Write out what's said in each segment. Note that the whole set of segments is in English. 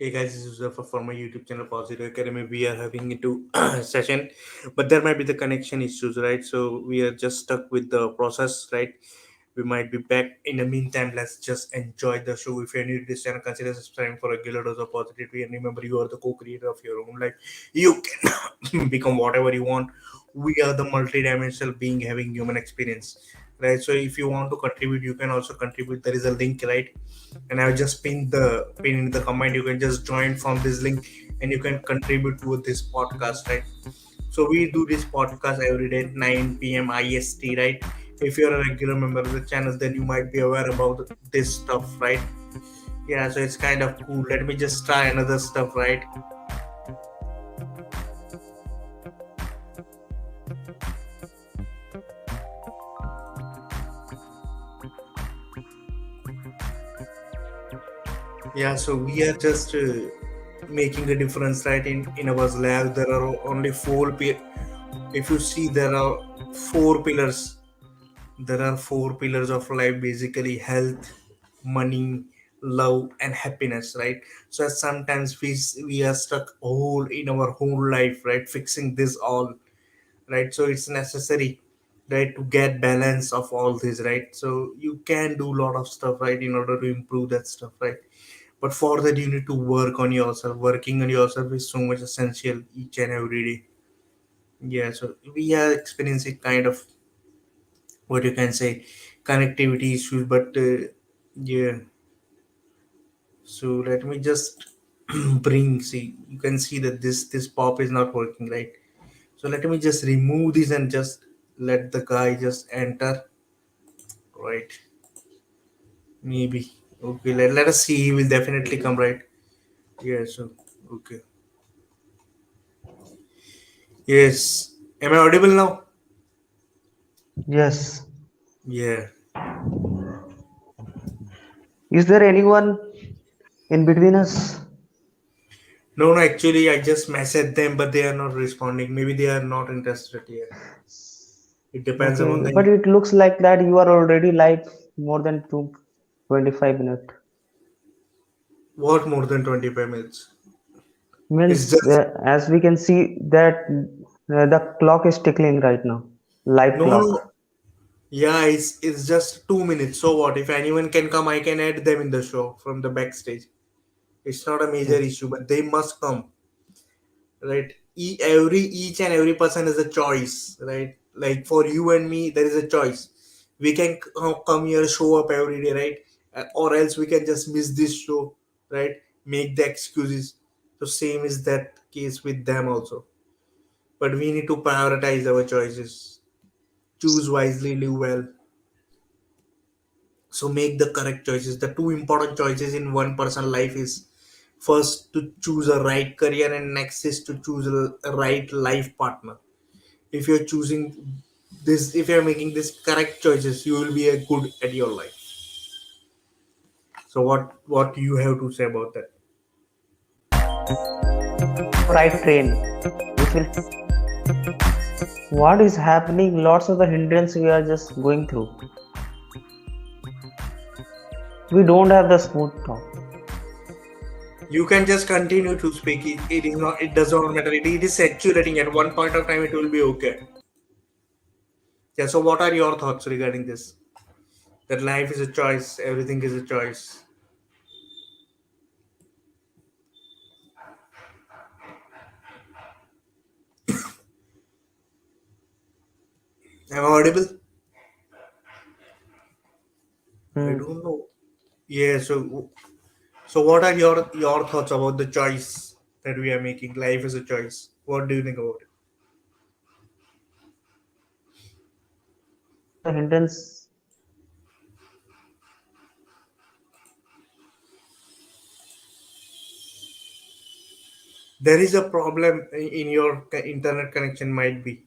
Hey guys, this is Zafar from my YouTube channel Positive Academy. We are having into session, but there might be the connection issues, right? So we are just stuck with the process, right? We might be back. In the meantime, let's just enjoy the show. If you're new to this channel, consider subscribing for a regular dose of positivity. And remember, you are the co-creator of your own life. You can become whatever you want. We are the multi-dimensional being having human experience, right? So if you want to contribute, you can also contribute. There is a link, right? And I've just pinned the pin in the comment. You can just join from this link and you can contribute to this podcast, right? So we do this podcast every day at 9 p.m. IST, right? If you're a regular member of the channel, then you might be aware about this stuff, right? Yeah, so it's kind of cool. Let me just try another stuff, right? Yeah, so we are just making a difference, right? In our lab, there are only if you see, there are four pillars. There are four pillars of life, basically: health, money, love, and happiness, right? So sometimes we are stuck all in our whole life, right, fixing this all, right? So it's necessary, right, to get balance of all this, right? So you can do a lot of stuff, right, in order to improve that stuff, right? But for that, you need to work on yourself. Working on yourself is so much essential each and every day. Yeah, so we are experiencing kind of, what you can say, connectivity issues, but yeah. So let me just bring, see, you can see that this pop is not working, right? So let me just remove this and just let the guy just enter, right? Maybe. Okay, let us see. He will definitely come, right? Yeah, so okay. Yes. Am I audible now? Yes. Yeah. Is there anyone in between us? No, no, actually I just messaged them, but they are not responding. Maybe they are not interested yet. It depends upon Okay, but the, it looks like that you are already live more than 25 minutes. what, more than 25 minutes. It's Means just, as we can see that the clock is ticking right now. Live no, clock. no. Yeah, it's just 2 minutes. So what? If anyone can come, I can add them in the show from the backstage. It's not a major Okay. issue, but they must come, right? Each and every person is a choice, right? Like for you and me, there is a choice. We can come here, show up every day, right? Or else we can just miss this show, right? Make the excuses. So same is that case with them also. But we need to prioritize our choices. Choose wisely, live well. So make the correct choices. The two important choices in one person life is, first to choose a right career, and next is to choose a right life partner. If you're choosing this, if you're making this correct choices, you will be a good at your life. So what do you have to say about that? Right train, which will what is happening? Lots of the hindrance we are just going through. We don't have the smooth talk. You can just continue to speak. It is not, it does not matter. It is saturating. At one point of time it will be okay. Yeah, so what are your thoughts regarding this? That life is a choice, everything is a choice. Am I audible? I Hmm. don't know. Yeah, so what are your thoughts about the choice that we are making? Life is a choice. What do you think about it? Lots of the hindrance. There is a problem in your internet connection, might be.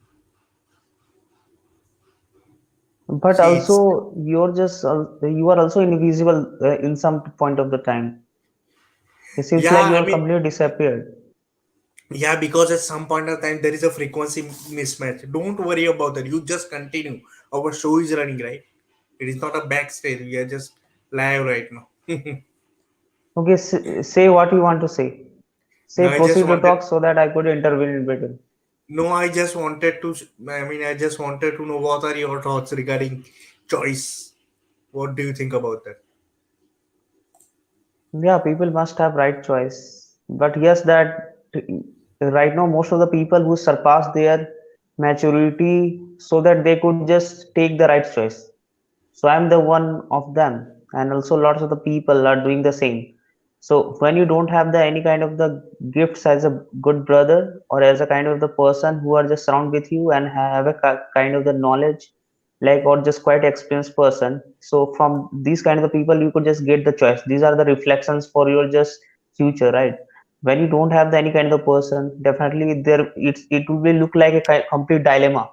But See, it's, also you are also invisible in some point of the time. It seems like yeah, you I are mean, completely disappeared. yeah, because at some point of time there is a frequency mismatch. Don't worry about that. You just continue. Our show is running, right? It is not a backstage. We are just live right now. Okay, say what you want to say. No, Say I just proceed to wanted. talk so that I could intervene in between. No, I just wanted to. I mean, I just wanted to know what are your thoughts regarding choice. What do you think about that? Yeah, people must have right choice. But yes, that right now most of the people who surpass their maturity so that they could just take the right choice. So I'm the one of them, and also lots of the people are doing the same. So when you don't have the any kind of the gifts as a good brother or as a kind of the person who are just surround with you and have a kind of the knowledge, like or just quite experienced person. So from these kind of the people, you could just get the choice. These are the reflections for your just future, right? When you don't have the any kind of the person, definitely there it will be look like a complete dilemma,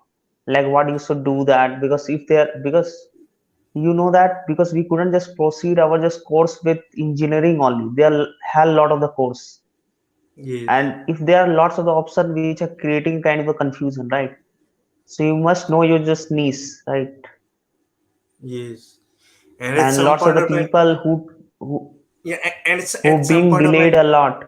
like what you should do that because if they are because you know that because we couldn't just proceed our just course with engineering only. There had a lot of the course, Yes, and if there are lots of the options which are creating kind of a confusion, right? So you must know your just niche, right? yes. And at And some lots of point the of time, people who yeah, and it's who at some being point of delayed time, a lot.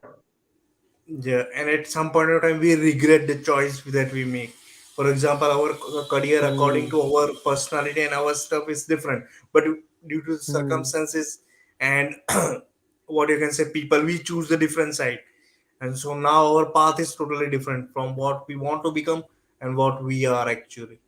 yeah, and at some point of time, we regret the choice that we make. For example, our career according Hmm. to our personality and our stuff is different, but due to Hmm. circumstances and what you can say, people, we choose the different side, and so now our path is totally different from what we want to become and what we are actually.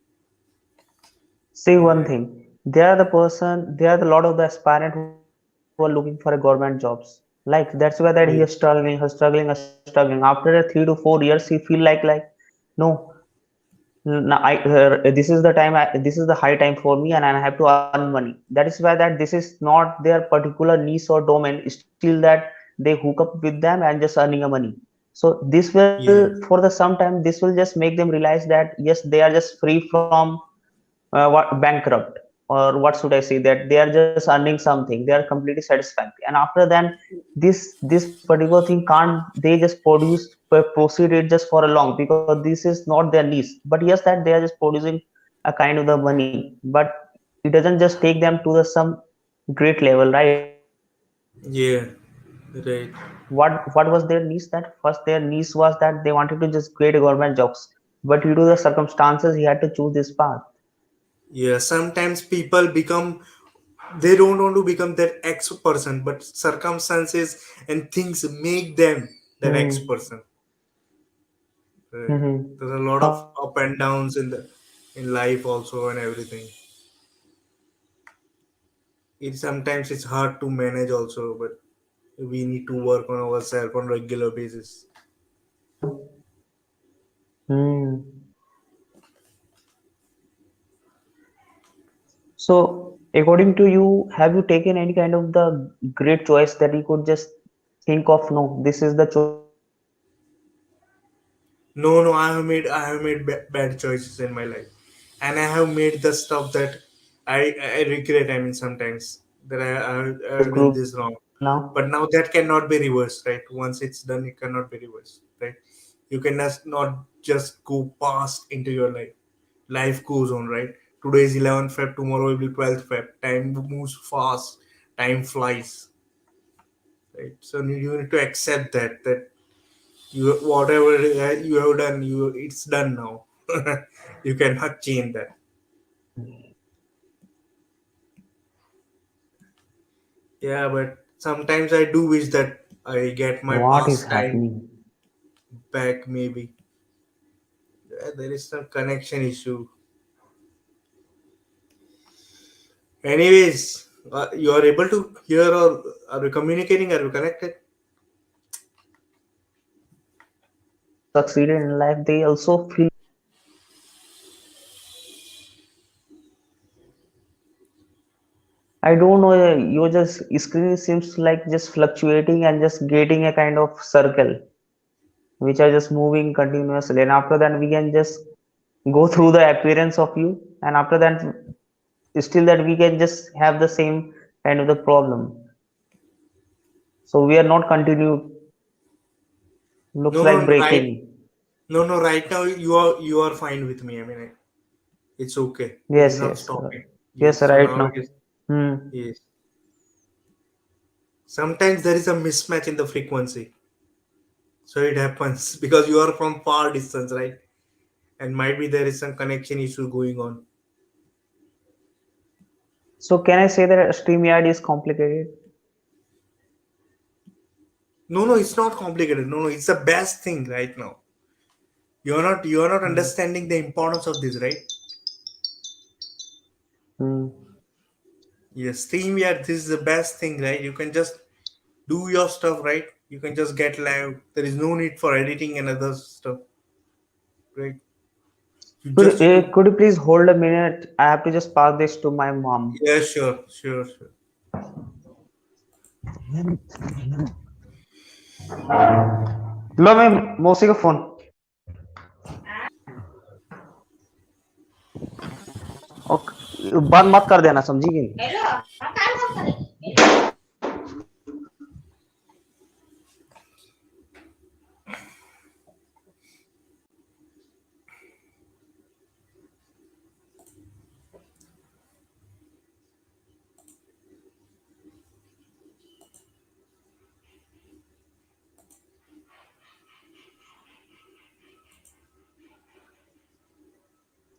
Say one Right. thing. They are the person. They are the lot of the aspirant who are looking for a government jobs. Like that's why that he is Yeah. struggling. After a 3 to 4 years, he feel like no, this is the time. This is the high time for me, and I have to earn money. That is why that this is not their particular niche or domain. Still, that they hook up with them and just earning a money. So this will, Yeah. for the some time, this will just make them realize that yes, they are just free from what bankrupt, or what should I say, that they are just earning something. They are completely satisfied, and after then, this particular thing can't they just proceed it just for a long because this is not their niche. But yes, that they are just producing a kind of the money, but it doesn't just take them to the some great level, right? Yeah. Right. What was their niche? That first their niche was that they wanted to just create government jobs, but due to the circumstances he had to choose this path. Yeah. Sometimes people become, they don't want to become that X person, but circumstances and things make them that X Hmm. person. Right. Hmm. There's a lot of up and downs in life also and everything. It sometimes it's hard to manage also, but we need to work on ourselves on regular basis. Hmm. So, according to you, have you taken any kind of the great choice that you could just think of? No, this is the choice which I have to just No, no, I have made bad choices in my life, and I have made the stuff that I regret. I mean, sometimes that I have done grow this wrong, now. but now that cannot be reversed, right? Once it's done, it cannot be reversed, right? You can not just go past into your life. Life goes on, right? Today is 11th Feb, tomorrow will be 12th Feb. Time moves fast, time flies, right? So you need to accept that you, whatever you have done, you, it's done now. You cannot change that. Yeah, but sometimes I do wish that I get my What is past time happening? back. Maybe. Yeah, there is some connection issue. Anyways, you are able to hear, or are we communicating? Are we connected? I don't know. Your just screen seems like just fluctuating and just getting a kind of circle, which are just moving continuously. And after that, we can just go through the appearance of you, and after that, still that we can just have the same kind of the problem. So we are not continue. No, Looks no, like right. breaking. No, no, right now you are fine with me. I mean, it's okay. It is Yes, not yes, stopping. yes, Yes. So right now it now. is. Hmm. Yes. Sometimes there is a mismatch in the frequency, so it happens because you are from far distance, right? And might be there is some connection issue going on. So can I say that StreamYard is complicated? No, no, it's not complicated. No, no, it's the best thing right now. You are not Hmm. understanding the importance of this, right? Hmm. Yes, StreamYard, this is the best thing, right? You can just do your stuff, right? You can just get live. There is no need for editing and other stuff, right? You just do. Could you please hold a minute? I have to just pass this to my mom. Yeah, sure, sure, sure. लो मैं मौसी का phone okay बंद मत कर देना समझी कि नहीं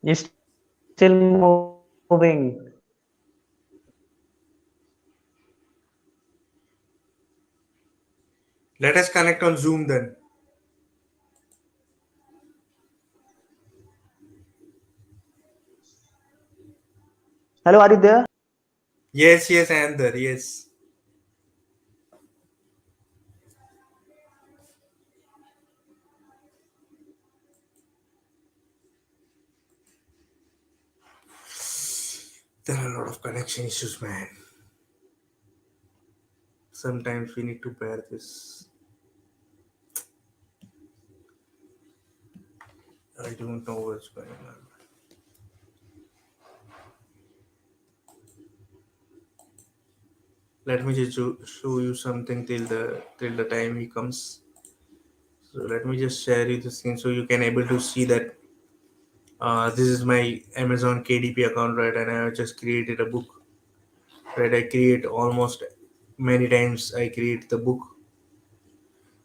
It's still moving. Let us connect on Zoom then. Hello, are you there? Yes, yes, I am there. Yes. There are a lot of connection issues, man. Sometimes we need to bear this. I don't know what's going on. Let me just show you something till the time he comes. So let me just share you this thing so you can able to see that this is my Amazon KDP account, right? And I have just created a book, right? I create almost many times. I create the book,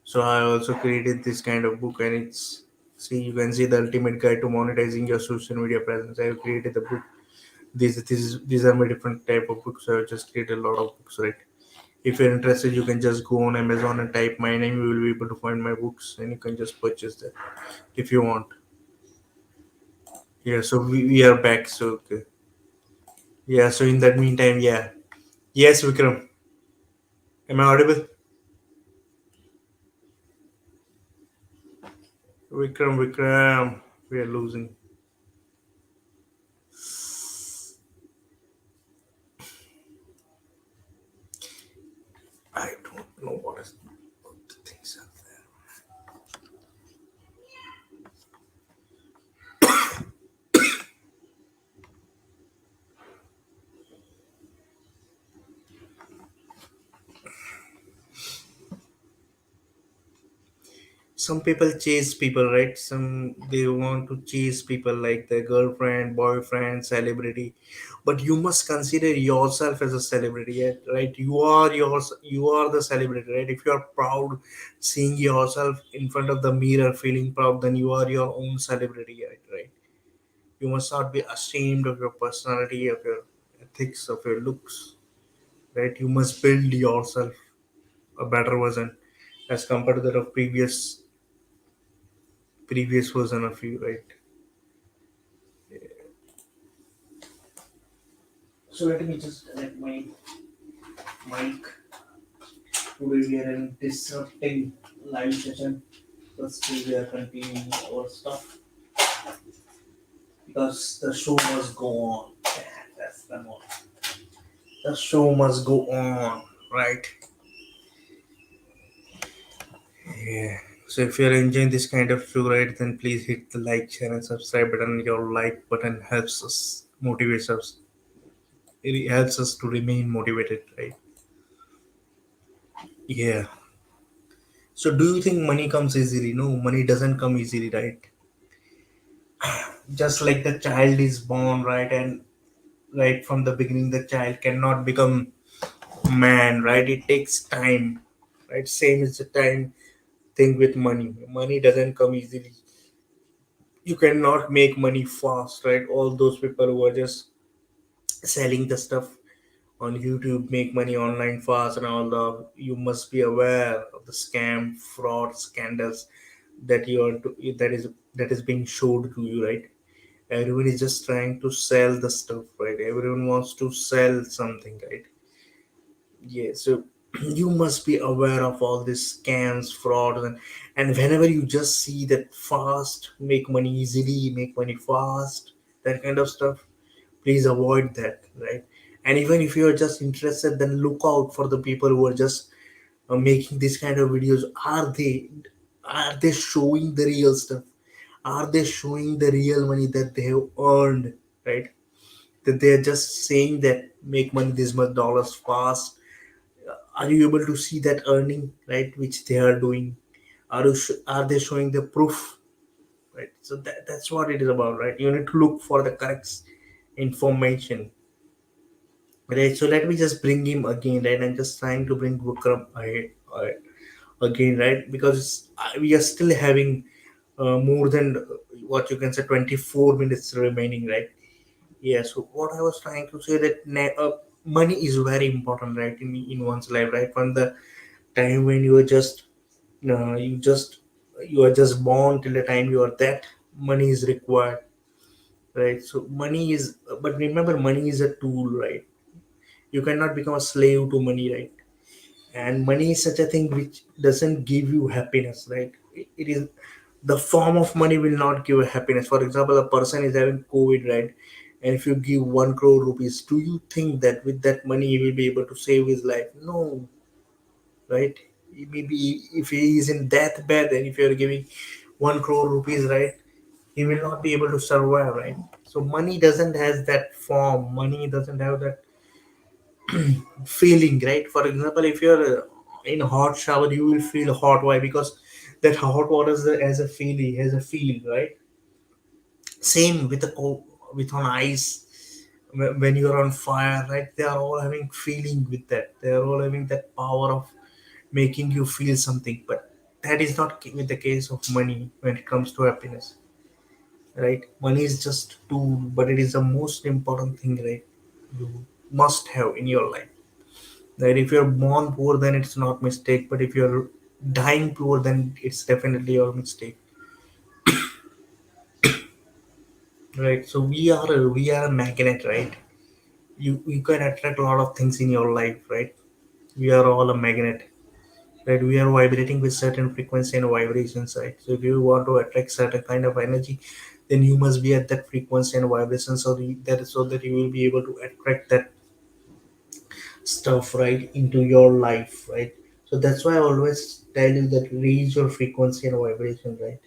so I also created this kind of book, and it's see you can see the ultimate guide to monetizing your social media presence. I have created the book. These are my different type of books. I have just created a lot of books, right? If you're interested, you can just go on Amazon and type my name. You will be able to find my books, and you can just purchase them if you want. Yeah, so we are back. So okay. Yeah, so in that meantime, yeah. Yes, Vikram. Am I audible? Vikram, Vikram. We are losing. I don't know what the things are there. Some people chase people, right? Some they want to chase people like their girlfriend, boyfriend, celebrity. But you must consider yourself as a celebrity, right? You are the celebrity, right? If you are proud seeing yourself in front of the mirror feeling proud, then you are your own celebrity, right? You must not be ashamed of your personality, of your ethics, of your looks, right? You must build yourself a better version as compared to that of previous version of you, right? So let me just connect my mic. Today we are in disrupting live session, but still we are continuing our stuff because the show must go on. Yeah, that's the one. The show must go on, right? Yeah. So if you're enjoying this kind of show, right, then please hit the like, share, and subscribe button. Your like button helps us, motivates us. It helps us to remain motivated, right? Yeah. So do you think money comes easily? No, money doesn't come easily, right? Just like the child is born, right, and right from the beginning, the child cannot become man, right? It takes time, right? Same as the time thing with money. Money doesn't come easily. You cannot make money fast, right? All those people who are just selling the stuff on YouTube make money online fast and all the, you must be aware of the scam, fraud, scandals that you are that is being showed to you, right? Everyone is just trying to sell the stuff, right? Everyone wants to sell something, right? Yeah, so you must be aware of all these scams, frauds, and whenever you just see that fast, make money easily, make money fast, that kind of stuff, please avoid that, right? And even if you are just interested, then look out for the people who are just making this kind of videos. Are they showing the real stuff? Are they showing the real money that they have earned, right? That they are just saying that make money this much dollars fast. Are you able to see that earning, right, which they are doing? Are they showing the proof, right? So that's what it is about, right? You need to look for the correct information, right? So let me just bring him again, right? I'm just trying to bring Vikram again, right? Because we are still having more than what you can say 24 minutes remaining, right? Yeah, so what I was trying to say that money is very important, right, in one's life, right? From the time when you are just uh, you just you are just born till the time you are that, money is required, right? So money is, but remember, money is a tool, right? You cannot become a slave to money, right? And money is such a thing which doesn't give you happiness, right? It is, the form of money will not give you happiness. For example, a person is having COVID, right? And if you give 1 crore rupees, do you think that with that money he will be able to save his life? No, right? Maybe if he is in death bed and if you're giving 1 crore rupees, right, he will not be able to survive, right? So money doesn't has that form. Money doesn't have that feeling, right? For example, if you're in a hot shower, you will feel hot. Why? Because that hot water has a feeling, has a feel, right? Same with with on ice. When you're on fire, right? They are all having feeling with that. They are all having that power of making you feel something. But that is not with the case of money when it comes to happiness, right? Money is just tool, but it is the most important thing, right? You must have in your life. That if you're born poor, then it's not mistake. But if you're dying poor, then it's definitely your mistake, right? So we are a magnet, right? You can attract a lot of things in your life, right? We are all a magnet, right? We are vibrating with certain frequency and vibrations, right? So if you want to attract certain kind of energy, then you must be at that frequency and vibration, so that you will be able to attract that stuff, right, into your life, right? So that's why I always tell you that raise your frequency and vibration, right?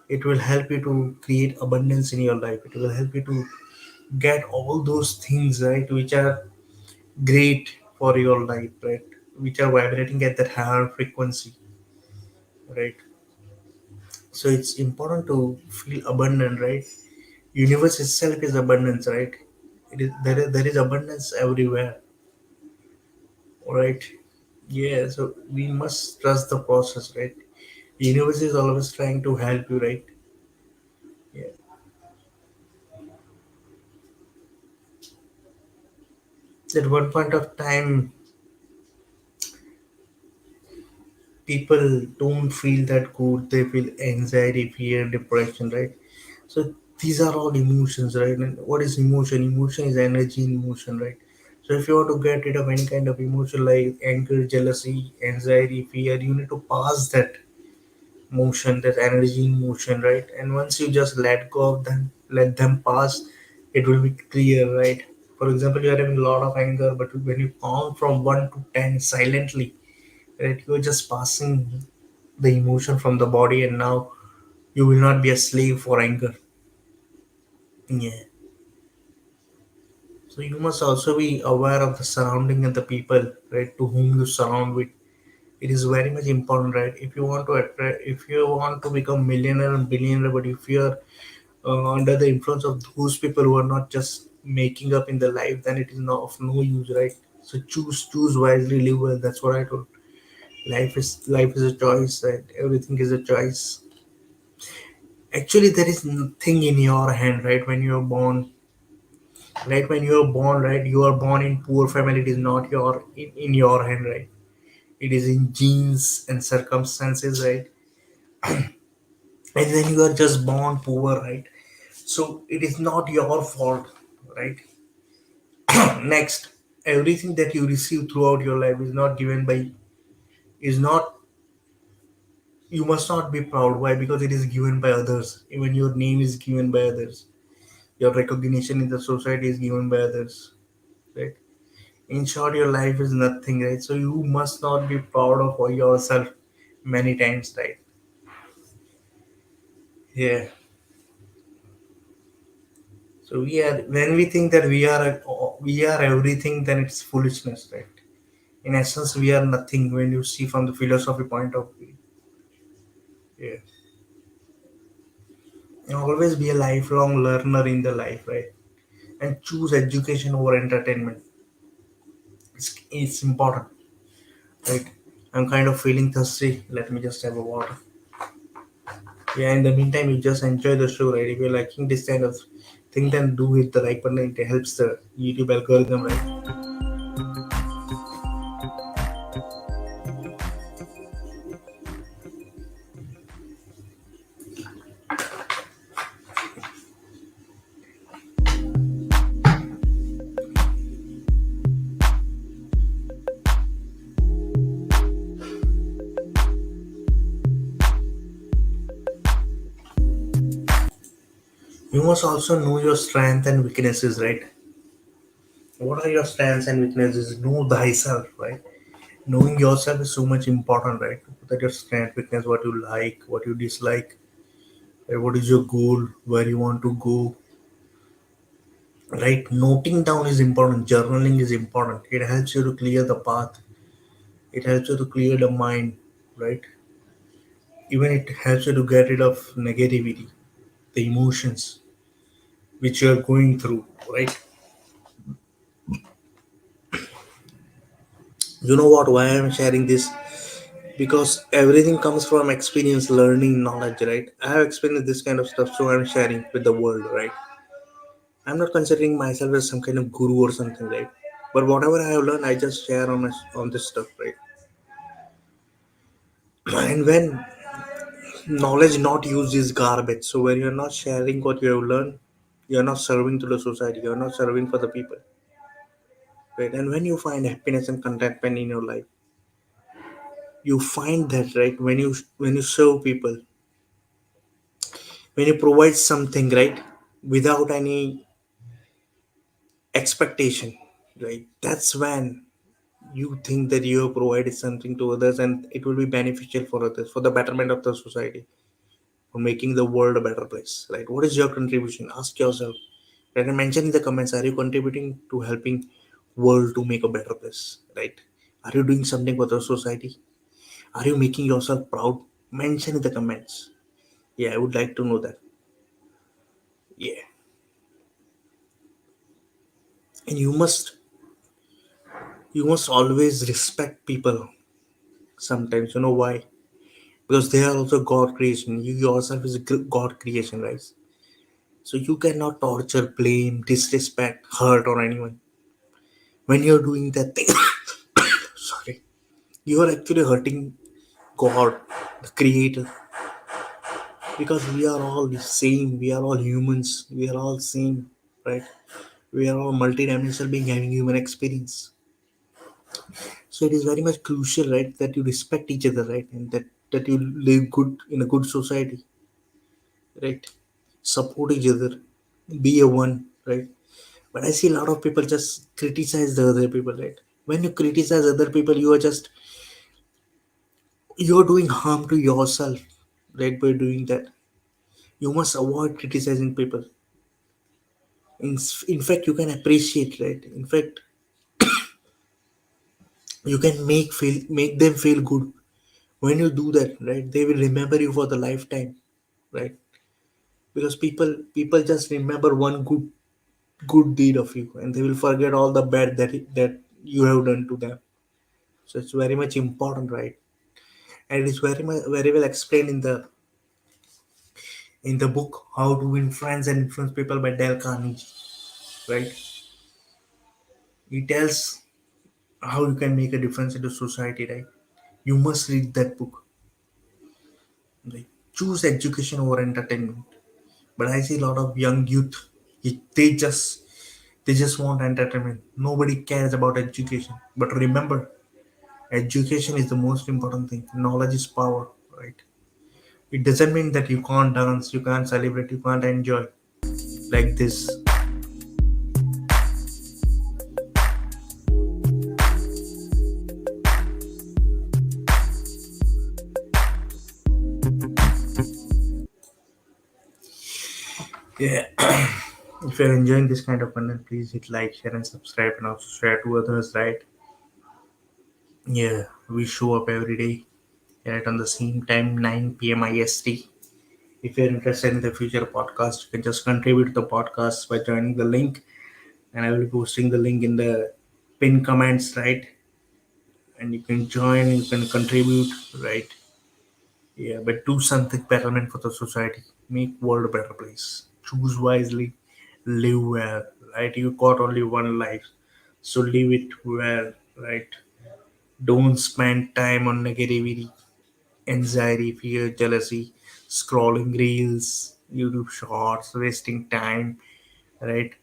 It will help you to create abundance in your life. It will help you to get all those things, right, which are great for your life, right? Which are vibrating at that higher frequency, right? So it's important to feel abundant, right? Universe itself is abundance, right? There is abundance everywhere, right? Yeah, so we must trust the process, right? Universe is always trying to help you, right? Yeah. At one point of time, people don't feel that good. They feel anxiety, fear, depression, right? So these are all emotions, right? And what is emotion? Emotion is energy in motion, right? So if you want to get rid of any kind of emotion like anger, jealousy, anxiety, fear, you need to pass that motion, that energy in motion, right? And once you just let go of them, let them pass, it will be clear, right? For example, you are having a lot of anger, but when you count from 1 to 10 silently, right, you're just passing the emotion from the body, and now you will not be a slave for anger. Yeah. So you must also be aware of the surrounding and the people, right, to whom you surround with. It is very much important, right? If you want to attract, if you want to become millionaire and billionaire, but if you are under the influence of those people who are not just making up in the life, then it is not of no use, right? So choose wisely, live well. That's what I told. Life is a choice, right? Everything is a choice. Actually, there is nothing in your hand, right? When you're born, right? When you're born, right? You are born in poor family. It is not in your hand, right? It is in genes and circumstances, right? And then you are just born poor, right? So it is not your fault, right? Next, everything that you receive throughout your life is not given by is not you must not be proud. Why? Because it is given by others. Even your name is given by others. Your recognition in the society is given by others, right? In short, your life is nothing, right? So you must not be proud of yourself many times, right? Yeah. So we are when we think that we are everything, then it's foolishness, right? In essence, we are nothing when you see from the philosophy point of view. Yeah. And always be a lifelong learner in the life, right? And choose education over entertainment. It's important, right? I'm kind of feeling thirsty. Let me just have a water. Yeah, in the meantime, you just enjoy the show, right? If you're liking this kind of thing, then do hit the like button. It helps the YouTube algorithm, right? You must also know your strength and weaknesses, right? What are your strengths and weaknesses? Know thyself, right? Knowing yourself is so much important, right? That your strength, weakness, what you like, what you dislike, right? What is your goal, where you want to go, right? Noting down is important. Journaling is important. It helps you to clear the path. It helps you to clear the mind, right? Even it helps you to get rid of negativity, the emotions which you are going through, right? You know what? Why I'm sharing this? Because everything comes from experience, learning, knowledge, right? I have experienced this kind of stuff, so I'm sharing with the world, right? I'm not considering myself as some kind of guru or something, right? But whatever I have learned, I just share on this stuff, right? And when knowledge not used is garbage, so when you're not sharing what you have learned, you're not serving to the society, you're not serving for the people, right? And when you find happiness and contentment in your life, you find that, right? When you serve people, when you provide something, right, without any expectation, right, that's when you think that you have provided something to others and it will be beneficial for others, for the betterment of the society, for making the world a better place, right? What is your contribution? Ask yourself, right? And mention in the comments, are you contributing to helping world to make a better place, right? Are you doing something for the society? Are you making yourself proud? Mention in the comments. Yeah, I would like to know that. Yeah. And you must always respect people sometimes. You know why? Because they are also God creation. You yourself is a God creation, right? So you cannot torture, blame, disrespect, hurt or anyone. When you're doing that thing, sorry, you are actually hurting God, the Creator, because we are all the same. We are all humans. We are all same, right? We are all multidimensional being having human experience. So it is very much crucial, right, that you respect each other, right, and that you live good in a good society, right? Support each other, be a one, right? But I see a lot of people just criticize the other people, right? When you criticize other people, you're doing harm to yourself, right? By doing that, you must avoid criticizing people. In fact, you can appreciate, right? In fact, you can make them feel good. When you do that, right, they will remember you for the lifetime, right? Because people just remember one good deed of you and they will forget all the bad that you have done to them. So it's very much important, right? And it is very much very well explained in the book How to Win Friends and Influence People by Dale Carnegie, right? He tells how you can make a difference in the society, right? You must read that book. Right? Choose education over entertainment. But I see a lot of young youth, they just want entertainment. Nobody cares about education. But remember, education is the most important thing. Knowledge is power, right? It doesn't mean that you can't dance, you can't celebrate, you can't enjoy like this. Yeah. If you're enjoying this kind of content, please hit like, share, and subscribe, and also share to others, right? Yeah, we show up every day, right, on the same time, 9 p.m. IST. If you're interested in the future podcast, you can just contribute to the podcast by joining the link, and I will be posting the link in the pin comments, right? And you can join, you can contribute, right? Yeah, but do something betterment for the society. Make world a better place. Choose wisely, live well, right? You got only one life, so live it well, right? Don't spend time on negativity, anxiety, fear, jealousy, scrolling reels, YouTube shorts, wasting time, right?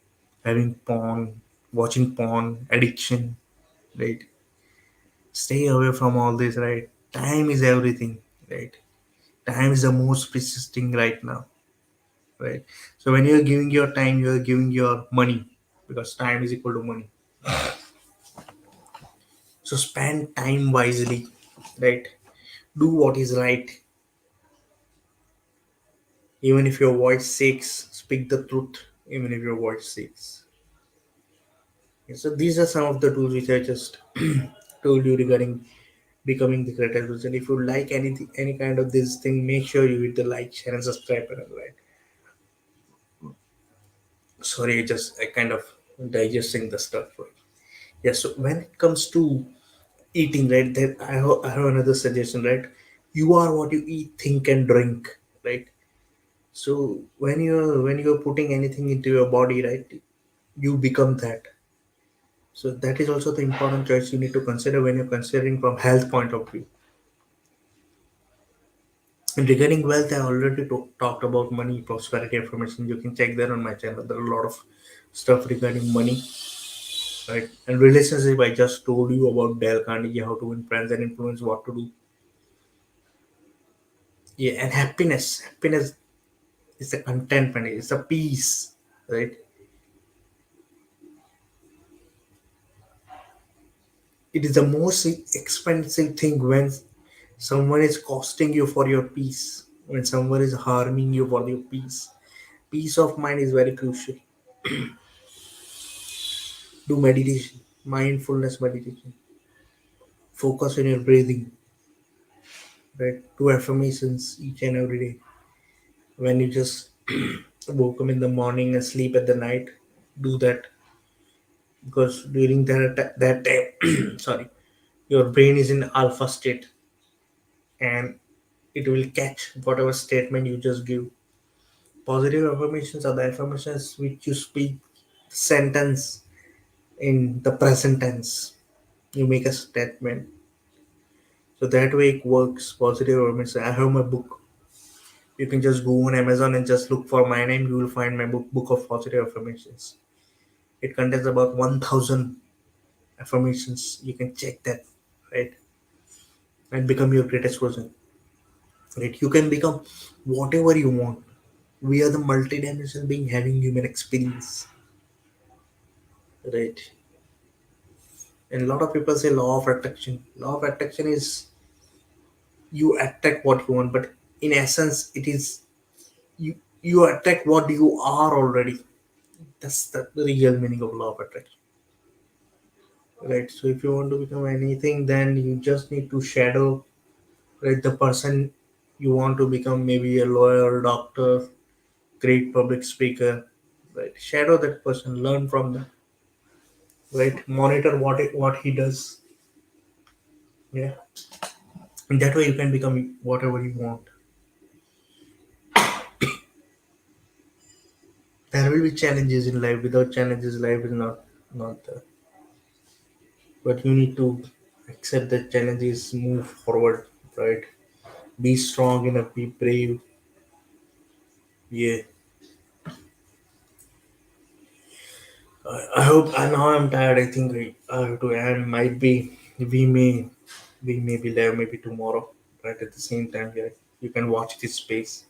Having porn, watching porn, addiction, right? Stay away from all this, right? Time is everything, right? Time is the most precious thing right now, right? So when you're giving your time, you're giving your money because time is equal to money. So spend time wisely, right? Do what is right, even if your voice shakes. Speak the truth, even if your voice shakes. Okay, so these are some of the tools which I just told you regarding becoming the greatest person. If you like anything, any kind of this thing, make sure you hit the like, share, and subscribe button, right? Sorry, I kind of digesting the stuff, right? Yeah. So when it comes to eating, right, then I have another suggestion, right? You are what you eat, think, and drink, right? So when you're putting anything into your body, right, you become that. So that is also the important choice you need to consider when you're considering from health point of view. And regarding wealth, I already talked about money, prosperity, information. You can check that on my channel. There are a lot of stuff regarding money, right? And relationship, I just told you about Dale Carnegie, how to win friends and influence, what to do. Yeah, and happiness. Happiness is a contentment. It's a peace, right? It is the most expensive thing when someone is costing you for your peace, when someone is harming you for your peace. Peace of mind is very crucial. Do meditation, mindfulness meditation. Focus on your breathing, right? Do affirmations each and every day. When you just woke up in the morning and sleep at the night, do that because during that time, sorry, your brain is in alpha state and it will catch whatever statement you just give. Positive affirmations are the affirmations which you speak sentence in the present tense. You make a statement. So that way it works. Positive affirmations. I have my book. You can just go on Amazon and just look for my name. You will find my book of positive affirmations. It contains about 1,000 affirmations. You can check that, right? And become your greatest version. Right? You can become whatever you want. We are the multidimensional being having human experience. Right? And a lot of people say law of attraction. Law of attraction is you attract what you want, but in essence, it is you attract what you are already. That's the real meaning of law of attraction. Right. So if you want to become anything, then you just need to shadow, right, the person you want to become. Maybe a lawyer, doctor, great public speaker. Right. Shadow that person. Learn from them. right? Monitor what he does. Yeah, and that way you can become whatever you want. There will be challenges in life. Without challenges, life is not there. But you need to accept that challenges, move forward, right? Be strong enough, be brave. Yeah, I hope. I now I'm tired. I think I have to end. Might be we may be live maybe tomorrow, right at the same time. Yeah, you can watch this space.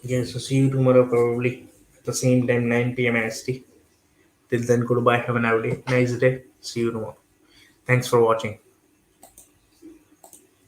Yeah, so see you tomorrow probably at the same time 9 p.m. ST. Till then, goodbye. Have a nice day. See you tomorrow. Thanks for watching.